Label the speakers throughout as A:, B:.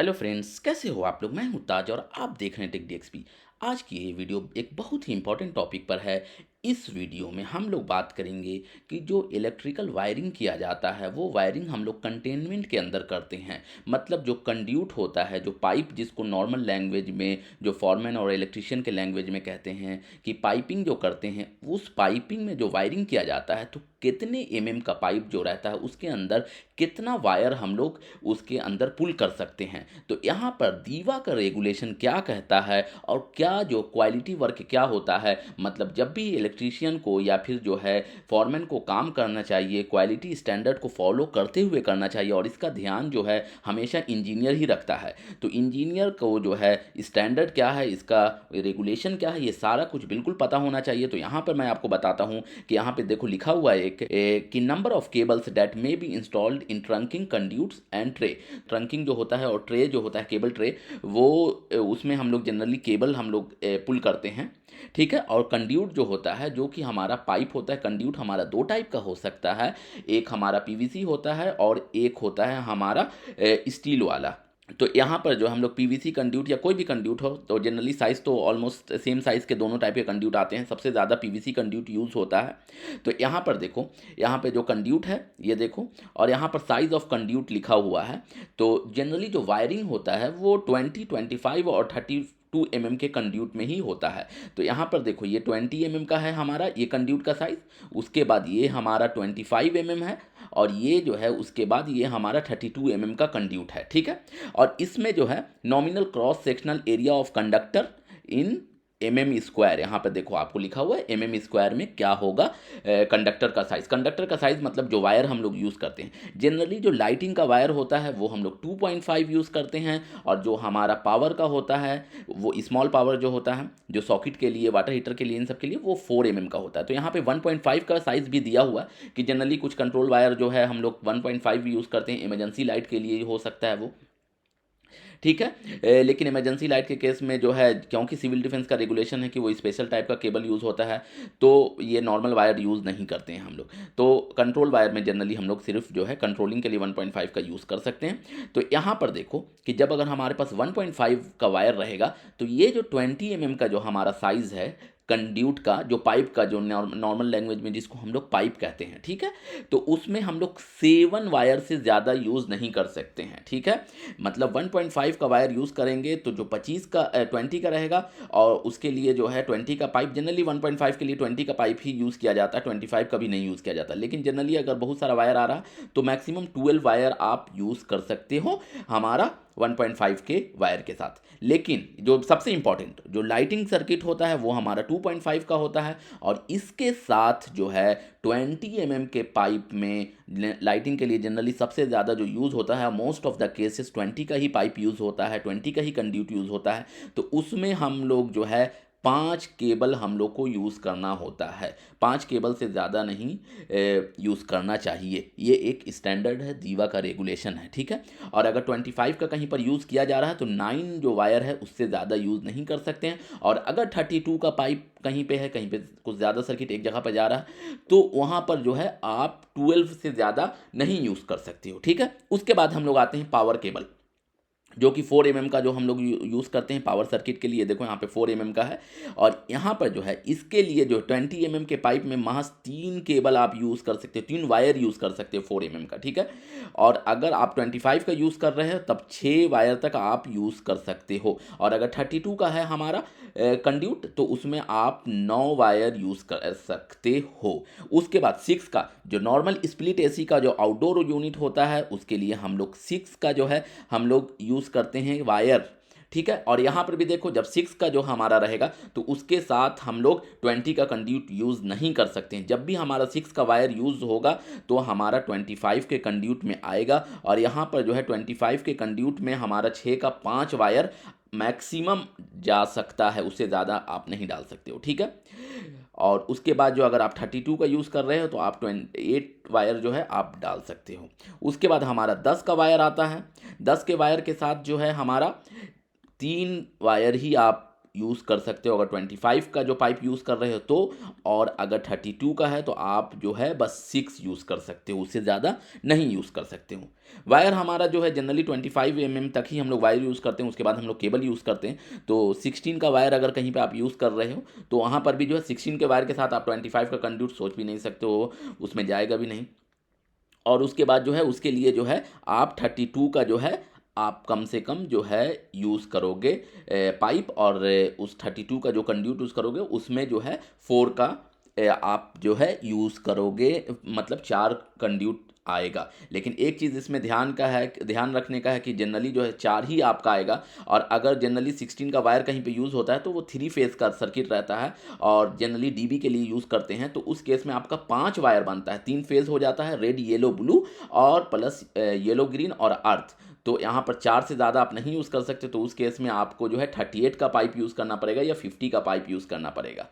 A: Hello friends, कैसे हो आप लोग। मैं हूं ताज और आप देख रहे हैं टेक डीएक्सपी। आज की ये वीडियो एक बहुत ही इंपॉर्टेंट टॉपिक पर है। इस वीडियो में हम लोग बात करेंगे कि जो इलेक्ट्रिकल वायरिंग किया जाता है वो वायरिंग हम लोग कंटेनमेंट के अंदर करते हैं। मतलब जो कंड्यूट होता है, जो पाइप, जिसको नॉर्मल लैंग्वेज में जो फॉरमैन और इलेक्ट्रिशियन के लैंग्वेज में कहते हैं कि पाइपिंग जो करते हैं, उस पाइपिंग में जो वायरिंग किया जाता है तो कितने एमएम का पाइप जो रहता है उसके अंदर कितना वायर हम लोग उसके अंदर पुल कर सकते हैं। तो यहाँ पर दीवा का रेगुलेशन क्या कहता है और क्या जो क्वालिटी वर्क क्या होता है, मतलब जब भी इलेक्ट्रीशियन को या फिर जो है फॉरमैन को काम करना चाहिए, क्वालिटी स्टैंडर्ड को फॉलो करते हुए करना चाहिए और इसका ध्यान जो है हमेशा इंजीनियर ही रखता है। तो इंजीनियर को जो है स्टैंडर्ड क्या है, इसका रेगुलेशन क्या है, ये सारा कुछ बिल्कुल पता होना चाहिए। तो यहाँ पर मैं आपको बताता हूँ कि यहाँ पे देखो लिखा हुआ है कि number of cables that may be installed in trunking conduits and tray. Trunking जो होता है और ट्रे जो होता है, केबल ट्रे, वो उसमें हम लोग जनरली केबल हम लोग पुल करते हैं, ठीक है। और कंड्यूट जो होता है, जो कि हमारा पाइप होता है, कंड्यूट हमारा दो टाइप का हो सकता है। एक हमारा पीवीसी होता है और एक होता है हमारा स्टील वाला। तो यहाँ पर जो हम लोग पीवीसी कंड्यूट या कोई भी कंड्यूट हो तो जनरली साइज़ तो ऑलमोस्ट सेम साइज़ के दोनों टाइप के कंड्यूट आते हैं। सबसे ज़्यादा पीवीसी कंड्यूट यूज़ होता है। तो यहाँ पर देखो, यहाँ पे जो कंड्यूट है ये देखो, और यहाँ पर साइज़ ऑफ कंड्यूट लिखा हुआ है। तो जनरली जो वायरिंग होता है वो 20, 25 और 32 एमएम के कंड्यूट में ही होता है। तो यहाँ पर देखो ये 20 एमएम का है हमारा ये कंड्यूट का साइज़, उसके बाद ये हमारा 25 एमएम है और ये जो है उसके बाद ये हमारा 32 एमएम का कंड्यूट है, ठीक है। और इसमें जो है nominal cross sectional area of conductor in MM square, यहाँ पर देखो आपको लिखा हुआ है एमएम स्क्वायर में क्या होगा कंडक्टर का साइज़। कंडक्टर का साइज़ मतलब जो वायर हम लोग यूज़ करते हैं, जनरली जो लाइटिंग का वायर होता है वो हम लोग 2.5 यूज़ करते हैं, और जो हमारा पावर का होता है वो स्मॉल पावर जो होता है, जो सॉकेट के लिए, वाटर हीटर के लिए, इन सब के लिए, वो 4 एमएम का होता है। तो यहाँ पे 1.5 का साइज़ भी दिया हुआ है कि जनरली कुछ कंट्रोल वायर जो है हम लोग 1.5 यूज़ करते हैं, इमरजेंसी लाइट के लिए हो सकता है वो, ठीक है। लेकिन इमरजेंसी लाइट के केस में जो है, क्योंकि सिविल डिफेंस का रेगुलेशन है कि वो स्पेशल टाइप का केबल यूज़ होता है, तो ये नॉर्मल वायर यूज़ नहीं करते हैं हम लोग। तो कंट्रोल वायर में जनरली हम लोग सिर्फ जो है कंट्रोलिंग के लिए 1.5 का यूज़ कर सकते हैं। तो यहाँ पर देखो कि जब अगर हमारे पास 1.5 का वायर रहेगा तो ये जो 20 एमएम का जो हमारा साइज़ है कंड्यूट का, जो पाइप का, जो नॉर्मल लैंग्वेज में जिसको हम लोग पाइप कहते हैं, ठीक है, तो उसमें हम लोग 7 वायर से ज़्यादा यूज़ नहीं कर सकते हैं, ठीक है। मतलब 1.5 का वायर यूज़ करेंगे तो जो 20 का रहेगा, और उसके लिए जो है 20 का पाइप, जनरली 1.5 के लिए 20 का पाइप ही यूज़ किया जाता है, 25 का भी नहीं यूज़ किया जाता। लेकिन जनरली अगर बहुत सारा वायर आ रहा तो मैक्सिमम 12 वायर आप यूज़ कर सकते हो हमारा 1.5 के वायर के साथ। लेकिन जो सबसे इंपॉर्टेंट जो लाइटिंग सर्किट होता है वो हमारा 2.5 का होता है, और इसके साथ जो है 20 एमएम के पाइप में लाइटिंग के लिए जनरली सबसे ज़्यादा जो यूज़ होता है, मोस्ट ऑफ द केसेस 20 का ही पाइप यूज़ होता है, 20 का ही कंड्यूट यूज़ होता है। तो उसमें हम लोग जो है 5 केबल हम लोग को यूज़ करना होता है। 5 केबल से ज़्यादा नहीं यूज़ करना चाहिए। ये एक स्टैंडर्ड है, दीवा का रेगुलेशन है, ठीक है। और अगर 25 का कहीं पर यूज़ किया जा रहा है तो 9 जो वायर है उससे ज़्यादा यूज़ नहीं कर सकते हैं। और अगर 32 का पाइप कहीं पे है, कहीं पे कुछ ज़्यादा सर्किट एक जगह पर जा रहा है, तो वहाँ पर जो है आप 12 से ज़्यादा नहीं यूज़ कर सकते हो, ठीक है। उसके बाद हम लोग आते हैं पावर केबल, जो कि 4 एमएम का जो हम लोग यूज़ करते हैं पावर सर्किट के लिए। देखो यहाँ पे 4 एमएम का है, और यहाँ पर जो है इसके लिए जो 20 एमएम के पाइप में महज 3 केबल आप यूज़ कर सकते हो, 3 वायर यूज़ कर सकते हो 4 एमएम का, ठीक है। और अगर आप 25 का यूज़ कर रहे हो तब 6 वायर तक आप यूज़ कर सकते हो। और अगर 32 का है हमारा कंड्यूट तो उसमें आप 9 वायर यूज़ कर सकते हो। उसके बाद 6 का जो नॉर्मल स्प्लिट एसी का जो आउटडोर यूनिट होता है उसके लिए हम लोग 6 का जो है हम लोग यूज़ करते हैं वायर, ठीक है। और यहाँ पर भी देखो जब 6 का जो हमारा रहेगा तो उसके साथ हम लोग 20 का कंड्यूट यूज़ नहीं कर सकते हैं। जब भी हमारा 6 का वायर यूज़ होगा तो हमारा 25 के कंड्यूट में आएगा, और यहाँ पर जो है 25 के कंड्यूट में हमारा 6 का 5 वायर मैक्सिमम जा सकता है, उससे ज़्यादा आप नहीं डाल सकते हो, ठीक है। और उसके बाद जो अगर आप 32 का यूज़ कर रहे हो तो आप 28 वायर जो है आप डाल सकते हो। उसके बाद हमारा 10 का वायर आता है। 10 के वायर के साथ जो है हमारा 3 वायर ही आप यूज़ कर सकते हो अगर 25 का जो पाइप यूज़ कर रहे हो तो, और अगर 32 का है तो आप जो है बस 6 यूज़ कर सकते हो, उससे ज़्यादा नहीं यूज़ कर सकते हो। वायर हमारा जो है जनरली 25 तक ही हम लोग वायर यूज़ करते हैं, उसके बाद हम लोग केबल यूज़ करते हैं। तो 16 का वायर अगर कहीं पे आप यूज़ कर रहे हो तो वहाँ पर भी जो है 16 के वायर के साथ आप 25 का कंड्यूट सोच भी नहीं सकते हो, उसमें जाएगा भी नहीं। और उसके बाद जो है उसके लिए जो है आप 32 का जो है आप कम से कम जो है यूज़ करोगे पाइप, और उस 32 का जो कंड्यूट यूज़ करोगे उसमें जो है 4 का आप जो है यूज़ करोगे, मतलब 4 कंड्यूट आएगा। लेकिन एक चीज़ इसमें ध्यान रखने का है कि जनरली जो है 4 ही आपका आएगा, और अगर जनरली 16 का वायर कहीं पे यूज़ होता है तो वो 3 फेज़ का सर्किट रहता है और जनरली डीबी के लिए यूज़ करते हैं, तो उस केस में आपका 5 वायर बनता है, 3 फेज़ हो जाता है, रेड येलो ब्लू और प्लस येलो ग्रीन और अर्थ। तो यहाँ पर 4 से ज़्यादा आप नहीं यूज़ कर सकते, तो उस केस में आपको जो है 38 का पाइप यूज़ करना पड़ेगा या 50 का पाइप यूज़ करना पड़ेगा।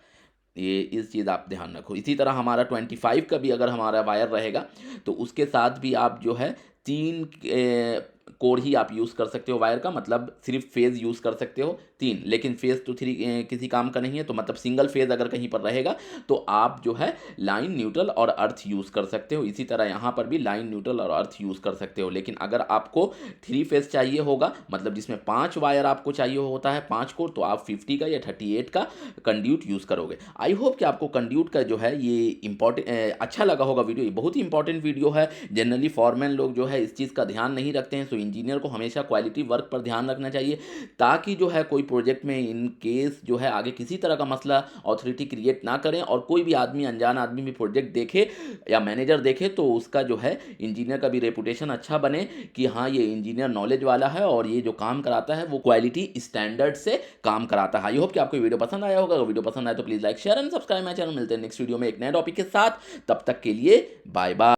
A: ये इस चीज़ आप ध्यान रखो। इसी तरह हमारा 25 का भी अगर हमारा वायर रहेगा तो उसके साथ भी आप जो है 3 कोर ही आप यूज़ कर सकते हो वायर का, मतलब सिर्फ फेज़ यूज़ कर सकते हो 3, लेकिन फेज़ तो 3 किसी काम का नहीं है, तो मतलब सिंगल फेज़ अगर कहीं पर रहेगा तो आप जो है लाइन, न्यूट्रल और अर्थ यूज़ कर सकते हो। इसी तरह यहाँ पर भी लाइन, न्यूट्रल और अर्थ यूज़ कर सकते हो। लेकिन अगर आपको 3 फेज़ चाहिए होगा, मतलब जिसमें 5 वायर आपको चाहिए होता है, 5 कोर, तो आप 50 का या 38 का कंड्यूट यूज़ करोगे। आई होप कि आपको कंड्यूट का जो है ये अच्छा लगा होगा वीडियो। ये बहुत ही इंपॉर्टेंट वीडियो है। जनरली फॉरमैन लोग जो है इस चीज़ का ध्यान नहीं रखते हैं, सो इंजीनियर को हमेशा क्वालिटी वर्क पर ध्यान रखना चाहिए, ताकि जो है कोई प्रोजेक्ट में इन केस जो है आगे किसी तरह का मसला अथॉरिटी क्रिएट ना करें, और कोई भी आदमी, अनजान आदमी भी प्रोजेक्ट देखे या मैनेजर देखे तो उसका जो है इंजीनियर का भी रेपुटेशन अच्छा बने कि हाँ ये इंजीनियर नॉलेज वाला है और ये जो काम कराता है वो क्वालिटी स्टैंडर्ड से काम कराता है। आई होप कि आपको वीडियो पसंद आया होगा। अगर वीडियो पसंद आया तो please like, share and subscribe my channel. मिलते हैं नेक्स्ट वीडियो में एक नए टॉपिक के साथ। तब तक के लिए बाय बाय।